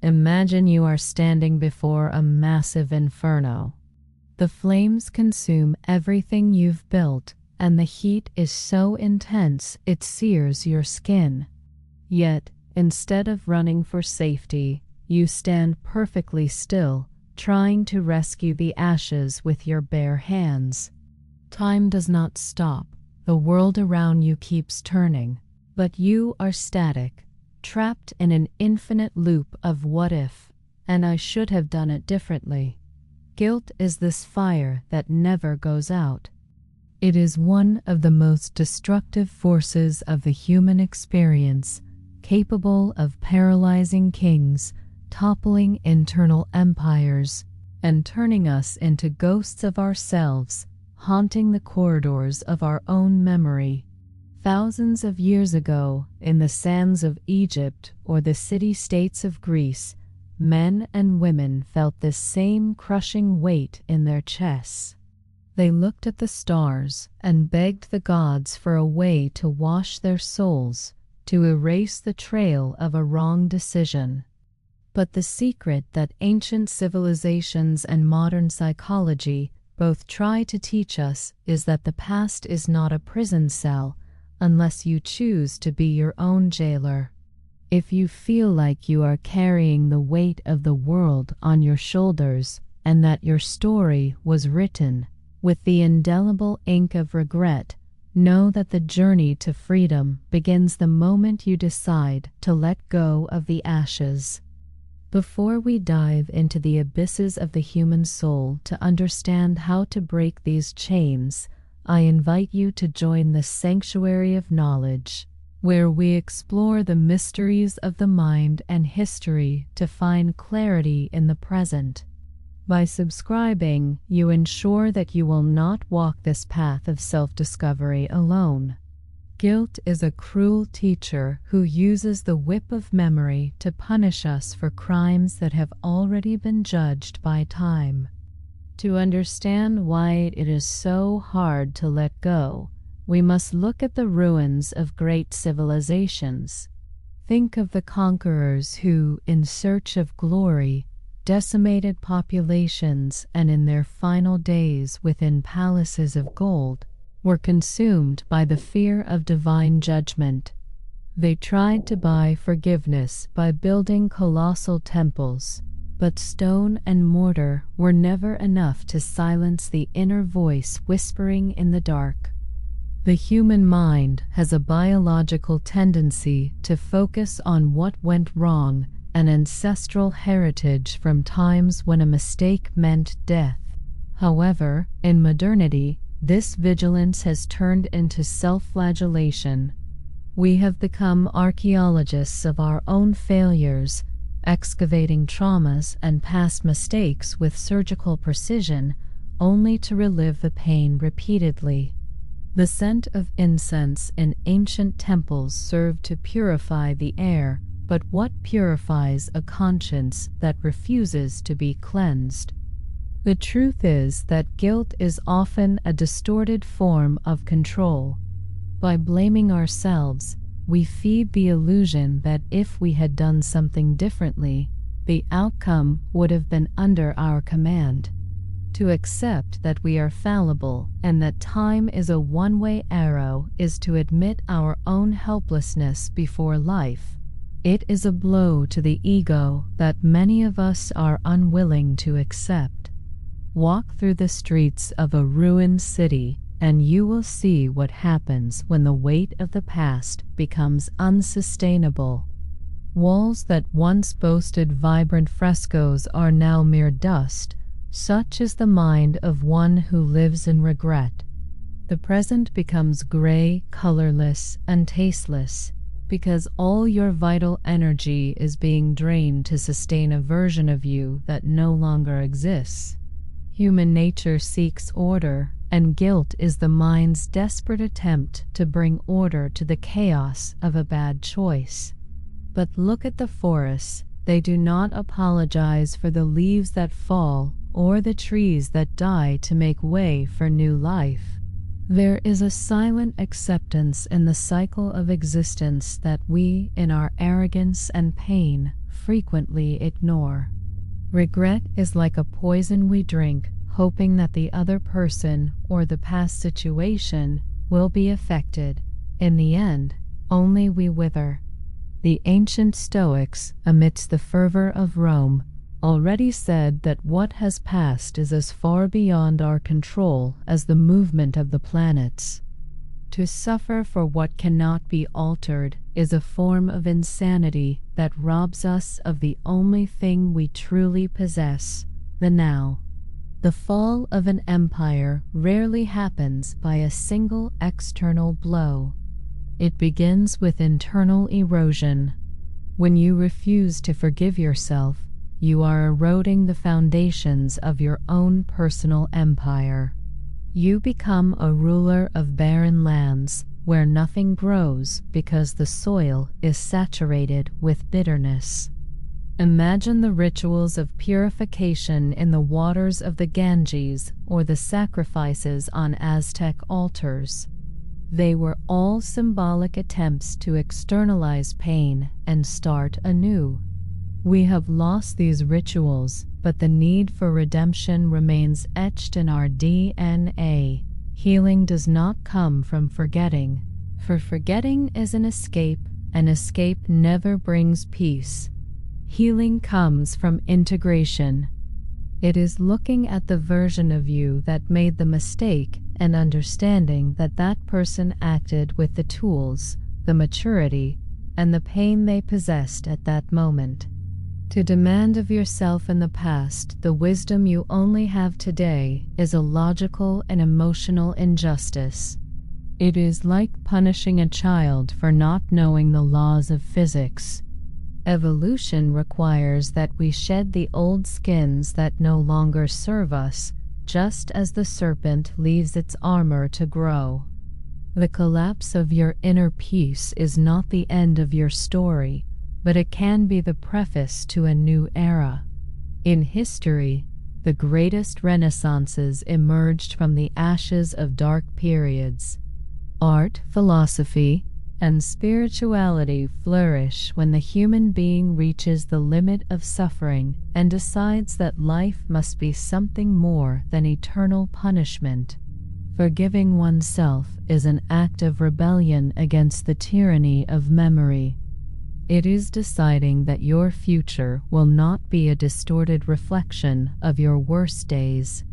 Imagine you are standing before a massive inferno. The flames consume everything you've built, and the heat is so intense it sears your skin. Yet, instead of running for safety, you stand perfectly still, trying to rescue the ashes with your bare hands. Time does not stop. The world around you keeps turning, but you are static, trapped in an infinite loop of what if, and I should have done it differently. Guilt is this fire that never goes out. It is one of the most destructive forces of the human experience, capable of paralyzing kings, toppling internal empires, and turning us into ghosts of ourselves, haunting the corridors of our own memory. Thousands of years ago, in the sands of Egypt or the city-states of Greece, men and women felt this same crushing weight in their chests. They looked at the stars and begged the gods for a way to wash their souls, to erase the trail of a wrong decision. But the secret that ancient civilizations and modern psychology both try to teach us is that the past is not a prison cell unless you choose to be your own jailer. If you feel like you are carrying the weight of the world on your shoulders and that your story was written with the indelible ink of regret, know that the journey to freedom begins the moment you decide to let go of the ashes. Before we dive into the abysses of the human soul to understand how to break these chains, I invite you to join the Sanctuary of Knowledge, where we explore the mysteries of the mind and history to find clarity in the present. By subscribing, you ensure that you will not walk this path of self-discovery alone. Guilt is a cruel teacher who uses the whip of memory to punish us for crimes that have already been judged by time. To understand why it is so hard to let go, we must look at the ruins of great civilizations. Think of the conquerors who, in search of glory, decimated populations and in their final days within palaces of gold, were consumed by the fear of divine judgment. They tried to buy forgiveness by building colossal temples, but stone and mortar were never enough to silence the inner voice whispering in the dark. The human mind has a biological tendency to focus on what went wrong, an ancestral heritage from times when a mistake meant death. However, in modernity, this vigilance has turned into self-flagellation. We have become archaeologists of our own failures, excavating traumas and past mistakes with surgical precision, only to relive the pain repeatedly. The scent of incense in ancient temples served to purify the air, but what purifies a conscience that refuses to be cleansed? The truth is that guilt is often a distorted form of control. By blaming ourselves, we feed the illusion that if we had done something differently, the outcome would have been under our command. To accept that we are fallible and that time is a one-way arrow is to admit our own helplessness before life. It is a blow to the ego that many of us are unwilling to accept. Walk through the streets of a ruined city, and you will see what happens when the weight of the past becomes unsustainable. Walls that once boasted vibrant frescoes are now mere dust. Such is the mind of one who lives in regret. The present becomes gray, colorless, and tasteless, because all your vital energy is being drained to sustain a version of you that no longer exists. Human nature seeks order, and guilt is the mind's desperate attempt to bring order to the chaos of a bad choice. But look at the forests. They do not apologize for the leaves that fall or the trees that die to make way for new life. There is a silent acceptance in the cycle of existence that we, in our arrogance and pain, frequently ignore. Regret is like a poison we drink, hoping that the other person or the past situation will be affected. In the end, only we wither. The ancient Stoics, amidst the fervor of Rome, already said that what has passed is as far beyond our control as the movement of the planets. To suffer for what cannot be altered is a form of insanity that robs us of the only thing we truly possess, the now. The fall of an empire rarely happens by a single external blow. It begins with internal erosion. When you refuse to forgive yourself, you are eroding the foundations of your own personal empire. You become a ruler of barren lands where nothing grows because the soil is saturated with bitterness. Imagine the rituals of purification in the waters of the Ganges or the sacrifices on Aztec altars. They were all symbolic attempts to externalize pain and start anew. We have lost these rituals, but the need for redemption remains etched in our DNA. Healing does not come from forgetting, for forgetting is an escape, and escape never brings peace. Healing comes from integration. It is looking at the version of you that made the mistake and understanding that that person acted with the tools, the maturity, and the pain they possessed at that moment. To demand of yourself in the past the wisdom you only have today is a logical and emotional injustice. It is like punishing a child for not knowing the laws of physics. Evolution requires that we shed the old skins that no longer serve us, just as the serpent leaves its armor to grow. The collapse of your inner peace is not the end of your story, but it can be the preface to a new era. In history, the greatest renaissances emerged from the ashes of dark periods. Art, philosophy, and spirituality flourish when the human being reaches the limit of suffering and decides that life must be something more than eternal punishment. Forgiving oneself is an act of rebellion against the tyranny of memory. It is deciding that your future will not be a distorted reflection of your worst days.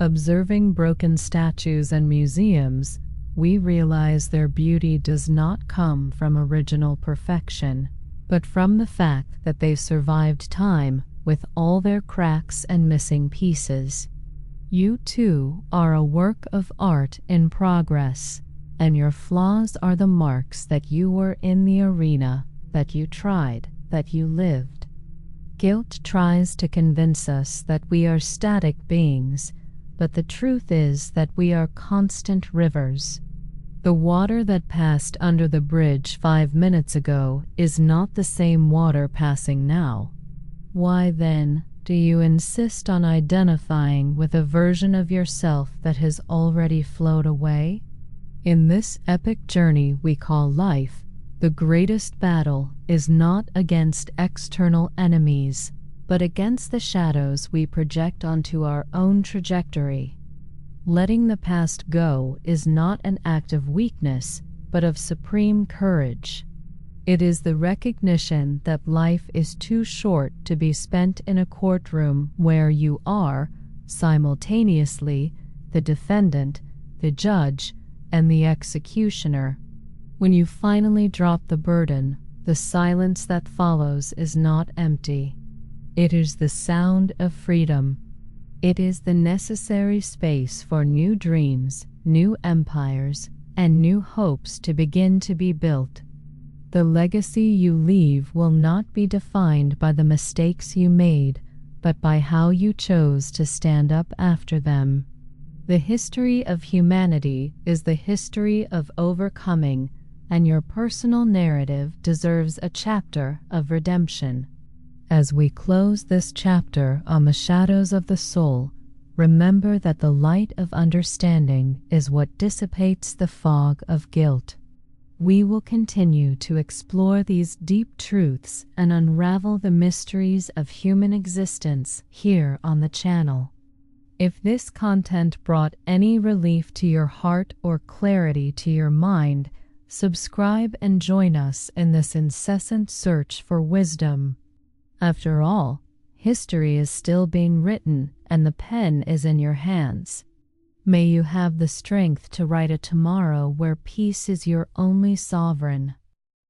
Observing broken statues and museums, we realize their beauty does not come from original perfection, but from the fact that they survived time with all their cracks and missing pieces. You too are a work of art in progress, and your flaws are the marks that you were in the arena, that you tried, that you lived. Guilt tries to convince us that we are static beings, but the truth is that we are constant rivers. The water that passed under the bridge 5 minutes ago is not the same water passing now. Why then do you insist on identifying with a version of yourself that has already flowed away? In this epic journey we call life, the greatest battle is not against external enemies, but against the shadows we project onto our own trajectory. Letting the past go is not an act of weakness, but of supreme courage. It is the recognition that life is too short to be spent in a courtroom where you are, simultaneously, the defendant, the judge, and the executioner. When you finally drop the burden, the silence that follows is not empty. It is the sound of freedom. It is the necessary space for new dreams, new empires, and new hopes to begin to be built. The legacy you leave will not be defined by the mistakes you made, but by how you chose to stand up after them. The history of humanity is the history of overcoming, and your personal narrative deserves a chapter of redemption. As we close this chapter on the shadows of the soul, remember that the light of understanding is what dissipates the fog of guilt. We will continue to explore these deep truths and unravel the mysteries of human existence here on the channel. If this content brought any relief to your heart or clarity to your mind, subscribe and join us in this incessant search for wisdom. After all, history is still being written and the pen is in your hands. May you have the strength to write a tomorrow where peace is your only sovereign.